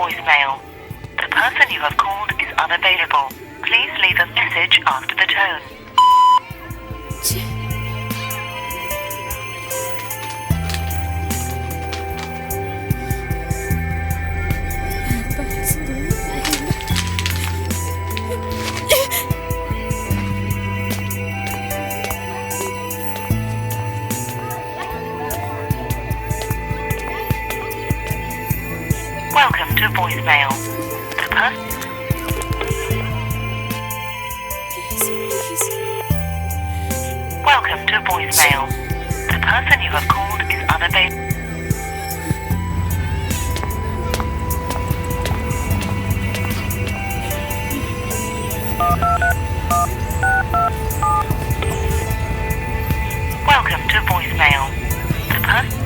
voicemail. The person you have called is unavailable. Please leave a message after the tone. Welcome to voicemail. The person... Welcome to voicemail. The person you have called is unavailable. Welcome to voicemail. The person...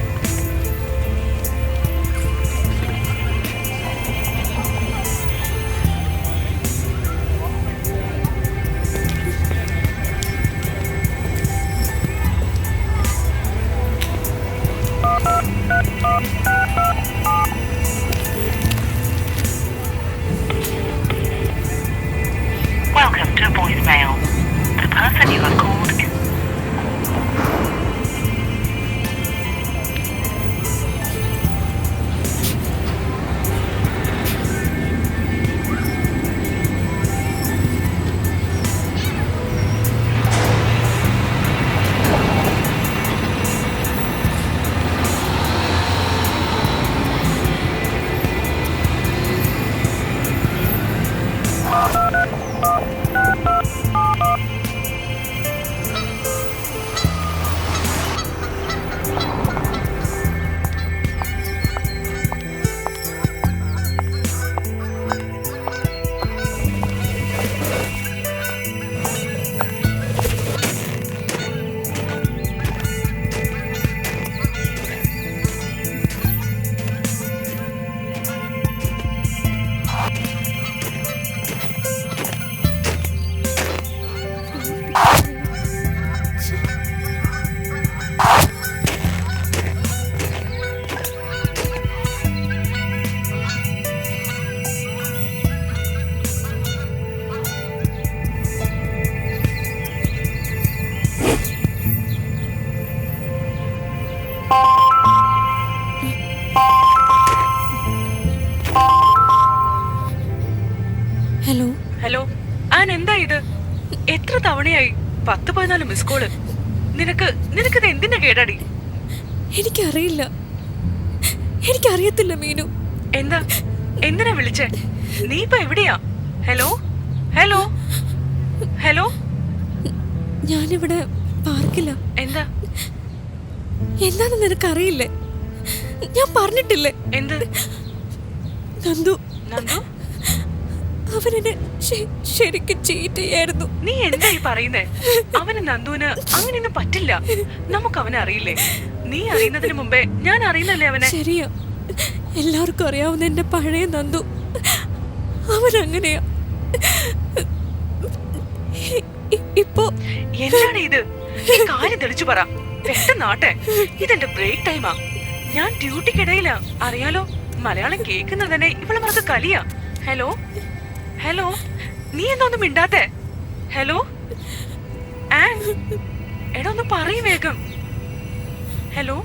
Welcome to voicemail. The person you have called is... hello hello an എന്താ ഇത്? എത്ര തവണയായി 10-14 miss call. നിനക്കിത് എന്തിനാ കേടാടി? എനിക്കറിയില്ല, എനിക്കറിയത്തില്ല മീനു. എന്തിനാ വിളിച്ചേ? നീ ഇപ്പൊ എവിടെയാ? Hello hello hello. ഞാനിവിടെ പാർക്കില്ല. എന്താന്ന് നിനക്കറിയില്ലേ? ഞാൻ പറഞ്ഞിട്ടില്ലേ? എന്ത്? നന്ദു നന്ദു അവനെന്നെ ശരിക്കും ചീറ്റ് ചെയ്യായിരുന്നു. നീ എന്താ ഈ പറയുന്നേ? അവന് നന്ദുവിന് അങ്ങനെയൊന്നും പറ്റില്ല. നമുക്ക് അവനെ അറിയില്ലേ? നീ അറിയുന്നതിന് മുമ്പേ ഞാൻ അറിയുന്നല്ലേ അവനെ? ശരിയാ, എല്ലാവർക്കും അറിയാവുന്ന എന്റെ പഴയ നന്ദു അവനങ്ങനെയാ. ഇപ്പോ എന്താണ് ഇത്? ഈ കാര്യം തെളിച്ചു പറ പെട്ടെന്നാട്ടെ. ഇതെന്റെ ബ്രേക്ക് ടൈമാ. ഞാൻ ഡ്യൂട്ടിക്കിടയിലാ, അറിയാലോ. മലയാളം കേൾക്കുന്നത് തന്നെ ഇവളുമാർക്ക് കലിയാ. ഹലോ ഹലോ, നീ എന്താ ഒന്നും മിണ്ടാത്തെ? ഹലോ ആൻ, എടാ ഒന്ന് പറയും വേഗം. ഹലോ.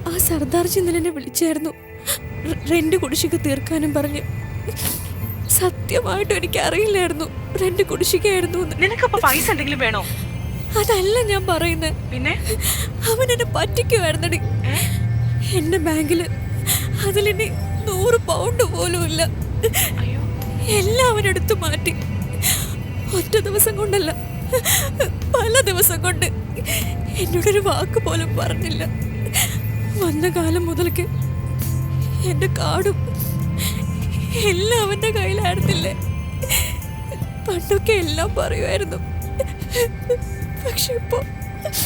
ആ സർദാർജി ഇന്നലെ വിളിച്ചായിരുന്നു, റെന്റ് കുടിശ്ശിക തീർക്കാനും പറഞ്ഞ്. സത്യമായിട്ടും എനിക്ക് അറിയില്ലായിരുന്നു റെന്റ് കുടിശ്ശികയായിരുന്നു. നിനക്കപ്പോ പൈസ എന്തെങ്കിലും വേണോ? അതല്ല ഞാൻ പറയുന്നത്. പിന്നെ അവൻ എന്നെ പറ്റിക്കുവായിരുന്നടി. എന്റെ ബാങ്കില് അതിലിനി 100 പൗണ്ട് പോലും ഇല്ല. അയ്യോ, എല്ലാം അവനെടുത്തു മാറ്റി. ഒറ്റ ദിവസം കൊണ്ടല്ല, പല ദിവസം കൊണ്ട്. എന്നോടൊരു വാക്ക് പോലും പറഞ്ഞില്ല. വന്ന കാലം മുതൽക്ക് എന്റെ കാർഡും എല്ലാം അവന്റെ കയ്യിലായിരുന്നില്ലേ. പണ്ടൊക്കെ എല്ലാം പറയുമായിരുന്നു, പക്ഷെ ഇപ്പോ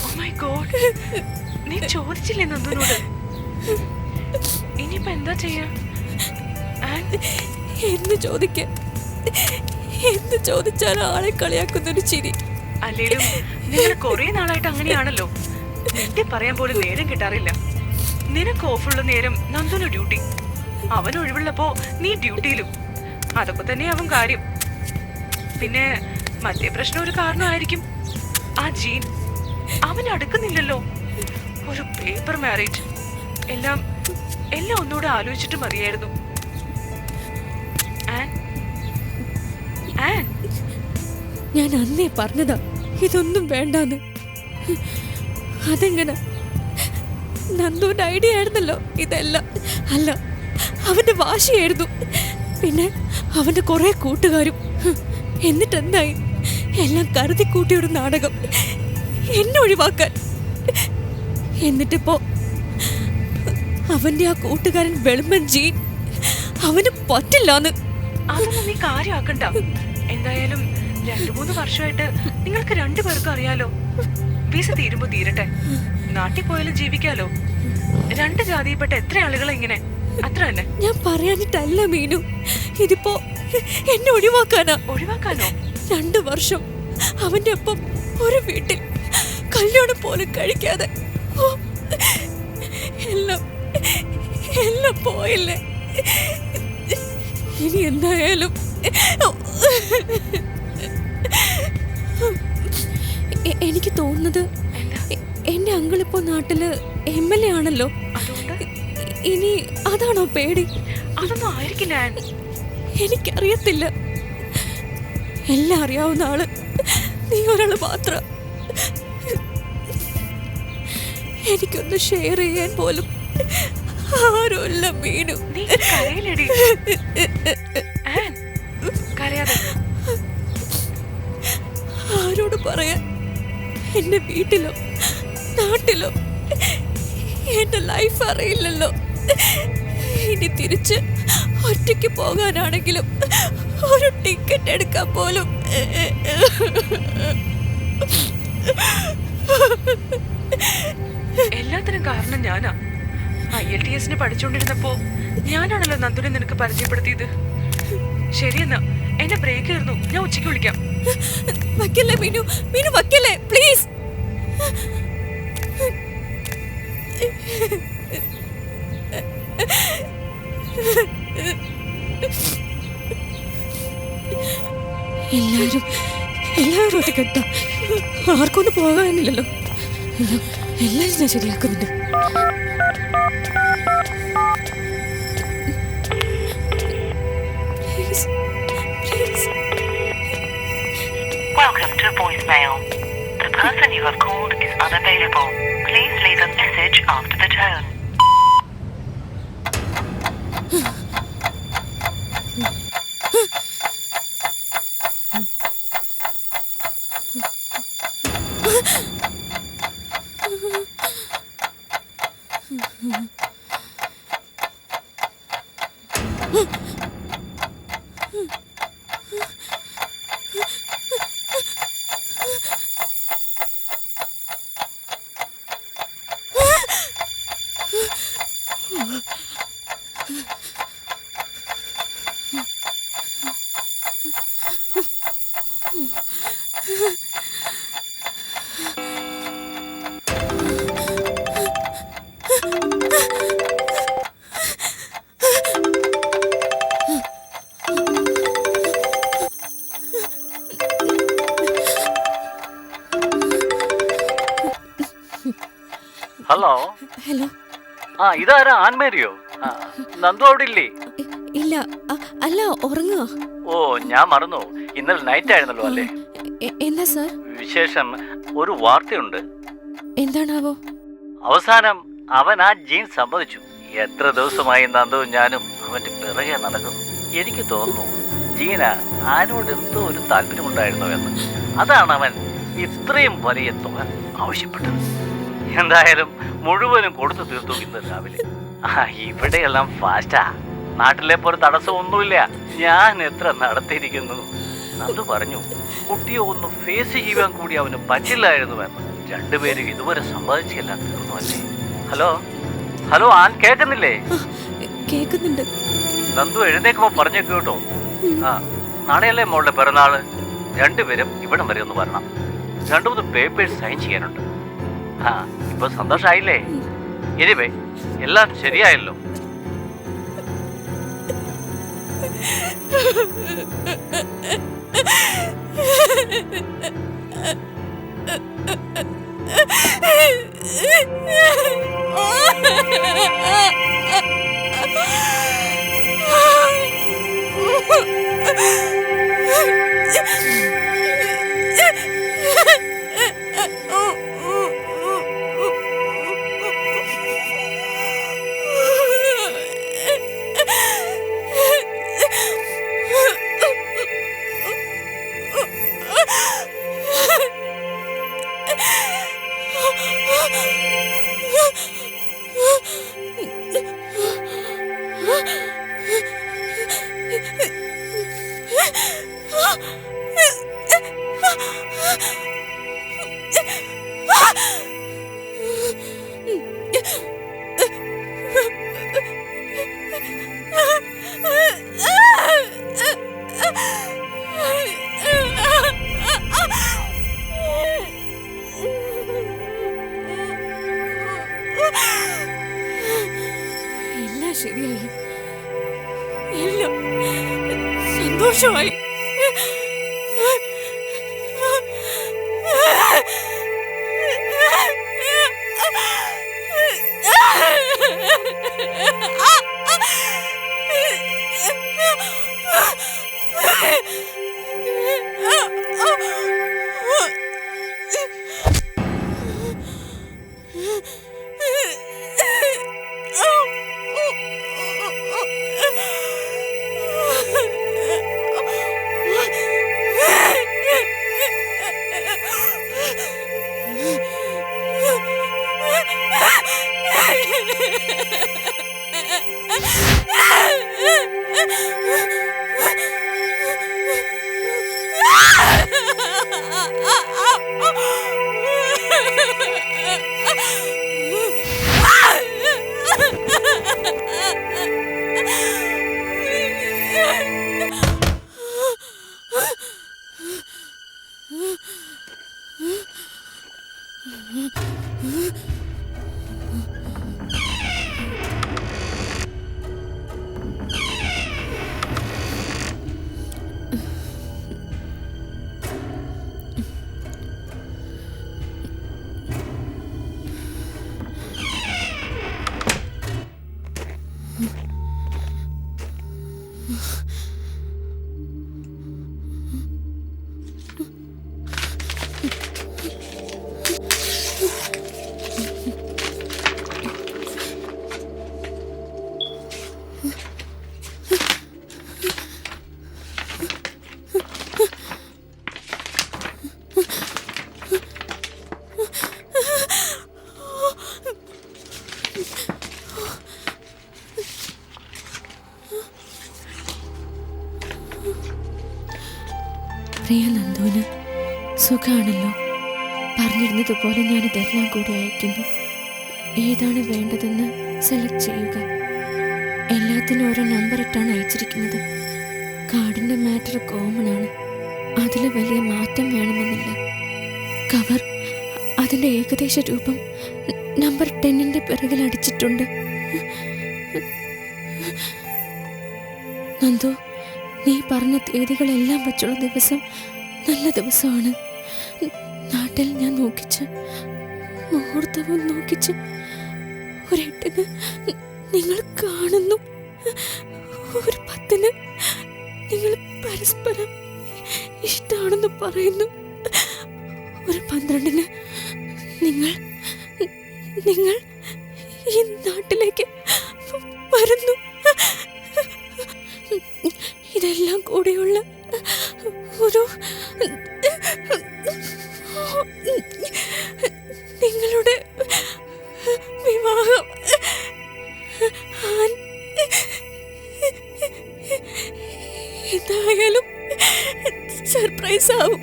oh my God, നീ ചോദിച്ചില്ലേ നന്ദുനോട്? ഇനിയിപ്പോ എന്താ ചെയ്യാ? എന്ന് ചോദിച്ചാലും ആളെ കളിയാക്കുന്നൊരു ചിരി. അല്ലേലും നിങ്ങൾ കൊറേ നാളായിട്ട് അങ്ങനെയാണല്ലോ. നിന്റെ പറയാൻ പോലും നേരം കിട്ടാറില്ല. നിനക്ക് ഓഫുള്ള നേരം നന്ദുന് ഡ്യൂട്ടി. അവൻ ഒഴിവുള്ളപ്പോ നീ ഡ്യൂട്ടിയിലും. അതൊക്കെ തന്നെ അവൻ കാര്യം. പിന്നെ മറ്റേ പ്രശ്നം ഒരു കാരണമായിരിക്കും. ആ ജീൻ അവൻ അടുക്കുന്നില്ലല്ലോ. ഒരു പേപ്പർ മാരേജ്. എല്ലാം ഒന്നുകൂടെ ആലോചിച്ചിട്ട് മതിയായിരുന്നു. ഞാൻ അന്നേ പറഞ്ഞതാ ഇതൊന്നും വേണ്ടാന്ന്. അതെങ്ങനെ? നന്ദുവിന്റെ ഐഡിയ ആയിരുന്നല്ലോ ഇതെല്ലാം. അല്ല, അവന്റെ വാശിയായിരുന്നു. പിന്നെ അവന്റെ കുറെ കൂട്ടുകാരും. എന്നിട്ടെന്തായി? എല്ലാം കരുതി കൂട്ടിയൊരു നാടകം എന്നെ ഒഴിവാക്കാൻ. എന്നിട്ടിപ്പോ അവന്റെ ആ കൂട്ടുകാരൻ വെളുമ്പൻ ജീൻ അവന് പറ്റില്ലാന്ന്. അതൊന്നും നീ കാര്യമാക്കണ്ട. എന്തായാലും 2-3 വർഷമായിട്ട് നിങ്ങൾക്ക് രണ്ടുപേർക്കും അറിയാലോ. വിസ തീരുമ്പോ തീരട്ടെ. നാട്ടിൽ പോയാലും ജീവിക്കാലോ. 2 ജാതിയിൽപ്പെട്ട എത്ര ആളുകളെ ഇങ്ങനെ. അത്ര തന്നെ. ഞാൻ പറയാനിട്ടല്ല മീനു. ഇതിപ്പോ എന്നെ ഒഴിവാക്കാനോ? 2 വർഷം അവന്റെ ഒപ്പം ഒരു വീട്ടിൽ കല്യാണം പോലും കഴിക്കാതെ എല്ലാം പോയില്ലേ. ഇനി എന്തായാലും എനിക്ക് തോന്നുന്നത് എന്റെ അങ്കിളിപ്പോ നാട്ടില് MLA ആണല്ലോ. ഇനി അതാണോ പേടി? അതൊന്നും ആയിരിക്കില്ല. എനിക്കറിയത്തില്ല. എല്ലാം അറിയാവുന്ന ആള് നീ ഒരാള് മാത്രം. എനിക്കൊന്ന് ഷെയർ ചെയ്യാൻ പോലും ആരുമില്ല മീനു. നീ കരയിലടി. കരയാതെ. ആരോട് പറയാൻ? എന്റെ വീട്ടിലോ നാട്ടിലോ എന്റെ ലൈഫ് അറിയില്ലല്ലോ. ഇനി തിരിച്ച് ഒറ്റയ്ക്ക് പോകാനാണെങ്കിലും ഒരു ടിക്കറ്റ് എടുക്കാൻ പോലും. എല്ലാത്തിനും കാരണം ഞാനാ. IELTS പഠിച്ചുകൊണ്ടിരുന്നപ്പോ ഞാനാണല്ലോ നന്ദുനെ നിനക്ക് പരിചയപ്പെടുത്തിയത്. ശരിയെന്നാ, എന്നെ ബ്രേക്ക് ആയിരുന്നു. ഞാൻ ഉച്ചയ്ക്ക് വിളിക്കാം. വയ്ക്കല്ലേ മീനു, മീനു വയ്ക്കല്ലേ പ്ലീസ്. എല്ലാവരും അത് കേട്ടോ. ആർക്കൊന്നും പോകാനില്ലല്ലോ. എല്ലാം ഞാൻ ശരിയാക്കുന്നുണ്ട്. Welcome to voicemail. The person you have called is unavailable. Please leave a message after the tone. Hello. Hello. ഇതാരാ? ആൻമേരിയോ? നന്ദു അവിടെ ഇല്ലേ? ഇല്ല. അല്ല, ഉറങ്ങുക. ഓ, ഞാൻ മറന്നു. ഇന്നലെ നൈറ്റ് ആയിരുന്നല്ലോ അല്ലേ? എന്താ സാർ വിശേഷം? ഒരു വാർത്തയുണ്ട്. എന്താണാവോ? അവസാനം അവൻ ആ ജീൻ സമ്മതിച്ചു. എത്ര ദിവസമായി നന്ദു ഞാനും അവന്റെ പിറകെ നടക്കുന്നു. എനിക്ക് തോന്നുന്നു ജീന ആരോട് എന്തോ ഒരു താല്പര്യമുണ്ടായിരുന്നു എന്ന്. അതാണ് അവൻ ഇത്രയും വലിയ തുക ആവശ്യപ്പെട്ടത്. എന്തായാലും മുഴുവനും കൊടുത്തു തീർത്തു ഇന്ന് രാവിലെ. ഇവിടെയെല്ലാം ഫാസ്റ്റാ. നാട്ടിലെ പോലെ തടസ്സമൊന്നുമില്ല. ഞാൻ എത്ര നടത്തിയിരിക്കുന്നു. നന്ദു പറഞ്ഞു കുട്ടിയെ ഒന്ന് ഫേസ് ചെയ്യാൻ കൂടി അവന് പറ്റില്ലായിരുന്നുവെന്ന്. രണ്ടുപേരും ഇതുവരെ സമ്പാദിച്ചെല്ലാം തീർന്നു അല്ലേ? ഹലോ ഹലോ, ആൻ കേൾക്കുന്നില്ലേ? കേൾക്കുന്നുണ്ട്. നന്ദു എഴുന്നേക്കുമ്പോ പറഞ്ഞേക്ക് കേട്ടോ. നാളെയല്ലേ മോളുടെ പിറന്നാള്. രണ്ടുപേരും ഇവിടം വരെ ഒന്ന് വരണം. 2-3 പേപ്പേഴ്സ് സൈൻ ചെയ്യാനുണ്ട്. ഇപ്പൊ സന്തോഷായില്ലേ? എനിവേ, എല്ലാം ശരിയായല്ലോ. എല്ലാം ശരിയായി, എല്ലാം സന്തോഷമായി. പ്രിയ നന്ദുവിന് സുഖാണല്ലോ? പറഞ്ഞിരുന്നതുപോലെ ഞാനിതെല്ലാം കൂടി അയക്കുന്നു. ഏതാണ് വേണ്ടതെന്ന് സെലക്ട് ചെയ്യുക. എല്ലാത്തിനും ഓരോ നമ്പർ ഇട്ടാണ് അയച്ചിരിക്കുന്നത്. കാർഡിൻ്റെ മാറ്റർ കോമൺ ആണ്, അതിൽ വലിയ മാറ്റം വേണമെന്നില്ല. കവർ, അതിൻ്റെ ഏകദേശ രൂപം നമ്പർ 10ൻ്റെ പിറകിൽ അടിച്ചിട്ടുണ്ട്. നന്ദു, നീ പറഞ്ഞ തീയതികളെല്ലാം വച്ചുള്ള ദിവസം നല്ല ദിവസമാണ്. നാട്ടിൽ ഞാൻ നോക്കിച്ച്, മുഹൂർത്തവും നോക്കിച്ച്, ഒരു 8-ന് നിങ്ങൾ കാണുന്നു, ഒരു 10-ന് നിങ്ങൾ പരസ്പരം ഇഷ്ടമാണെന്ന് പറയുന്നു, ഒരു 12-ന് നിങ്ങൾ ഈ നാട്ടിലേക്ക് വരുന്നു. ഇതെല്ലാം കൂടിയുള്ള ഒരു നിങ്ങളുടെ വിവാഹം എന്തായാലും സർപ്രൈസ് ആവും.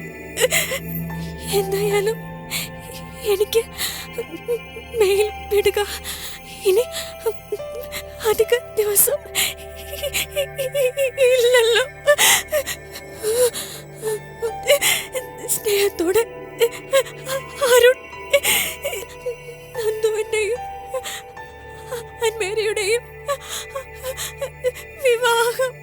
എന്തായാലും എനിക്ക് മെയിൽ വിടുക. ഇനി അധിക ദിവസം ഇല്ലല്ലോ. സ്നേഹത്തോടെ അരുൺ. നന്ദുവിൻ്റെയും അൻമേരിയുടെയും വിവാഹം.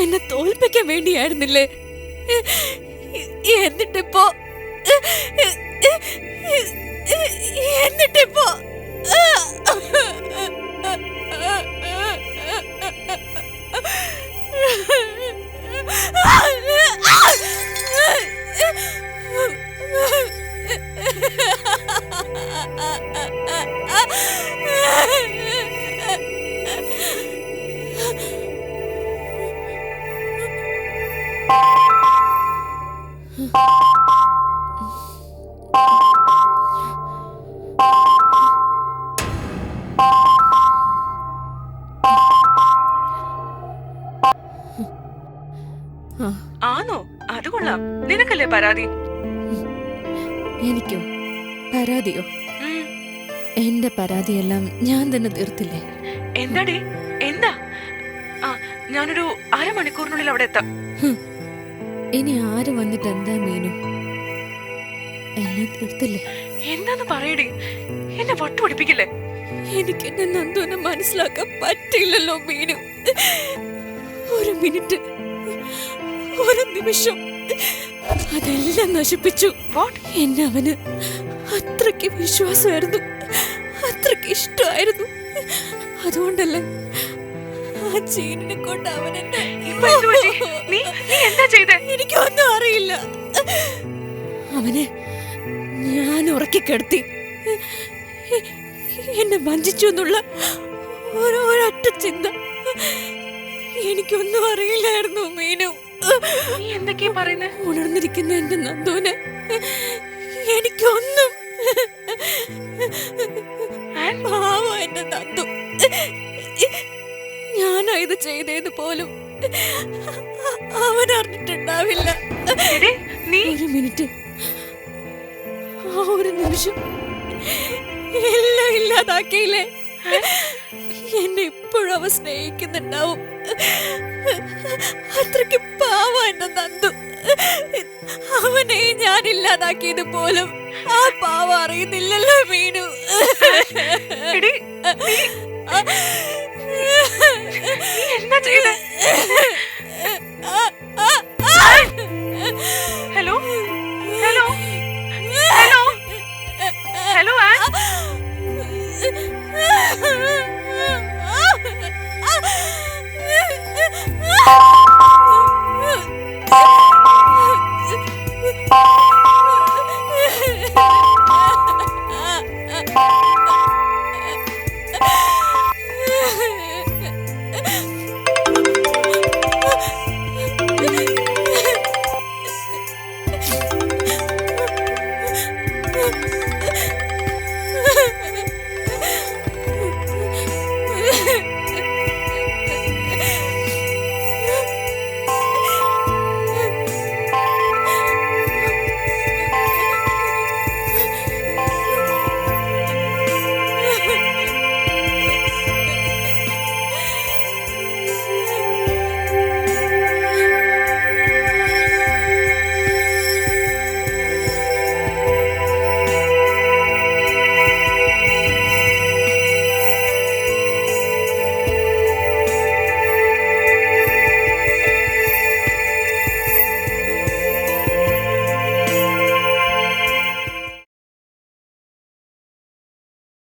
എന്നെ തോൽപ്പിക്കാൻ വേണ്ടിയായിരുന്നില്ലേ? എന്നിട്ടിപ്പോ എന്നിട്ടിപ്പോ ആണോ? അത് കൊള്ളാം. നിനക്കല്ലേ പരാതി? എനിക്കോ പരാതിയോ? എന്റെ പരാതിയെല്ലാം ഞാൻ തന്നെ തീർത്തില്ലേ? എന്താടി? എന്താ? ആ, ഞാനൊരു അരമണിക്കൂറിനുള്ളിൽ അവിടെ എത്താം. ഇനി ആര് വന്നിട്ട് എന്താ മീനു? എല്ലാം തീർത്തില്ലേ? എന്താന്ന് പറയടി, എന്നെ വട്ടുപിടിപ്പിക്കില്ലേ? എനിക്ക് എന്റെ നന്ദുവിനെ മനസ്സിലാക്കാൻ പറ്റില്ലല്ലോ മീനു. ഒരു മിനിറ്റ്, ഒരു നിമിഷം അതെല്ലാം നശിപ്പിച്ചു. എന്നെ അവന് അത്രയ്ക്ക് വിശ്വാസമായിരുന്നു, അത്രയ്ക്ക് ഇഷ്ടമായിരുന്നു. അതുകൊണ്ടല്ലേ ആ ജീനിനെ കൊണ്ട് അവൻ എന്നെ എനിക്കൊന്നും അറിയില്ല. അവനെ ഞാൻ ഉറക്കിക്കിടത്തി എന്നെ വഞ്ചിച്ചു എന്നുള്ള ഒരൊറ്റ ചിന്ത. എനിക്കൊന്നും അറിയില്ലായിരുന്നു മീനു. നീ എന്തൊക്കെയാ പറയുന്നേ? ഉണർന്നിരിക്കുന്ന എന്റെ നന്ദുവിനെ എനിക്കൊന്നും. പാവ എന്റെ നന്ദു, ഞാനാ ഇത് ചെയ്തത് പോലും അവൻ അറിഞ്ഞിട്ടുണ്ടാവില്ല. ഒരു മിനിറ്റ്, ആ ഒരു നിമിഷം എല്ലാം ഇല്ലാതാക്കിയില്ലേ? എന്നെ ഇപ്പോഴും അവ സ്നേഹിക്കുന്നുണ്ടാവും. അത്രയ്ക്ക് പാവ എന്റെ നന്ദു. അവനെ ഞാൻ ഇല്ലാതാക്കിയത് പോലും ആ പാവ അറിയുന്നില്ലല്ലോ മീനു. എന്താ ചെയ്തേ? ഹലോ ഹലോ ഹലോ ഹലോ ആ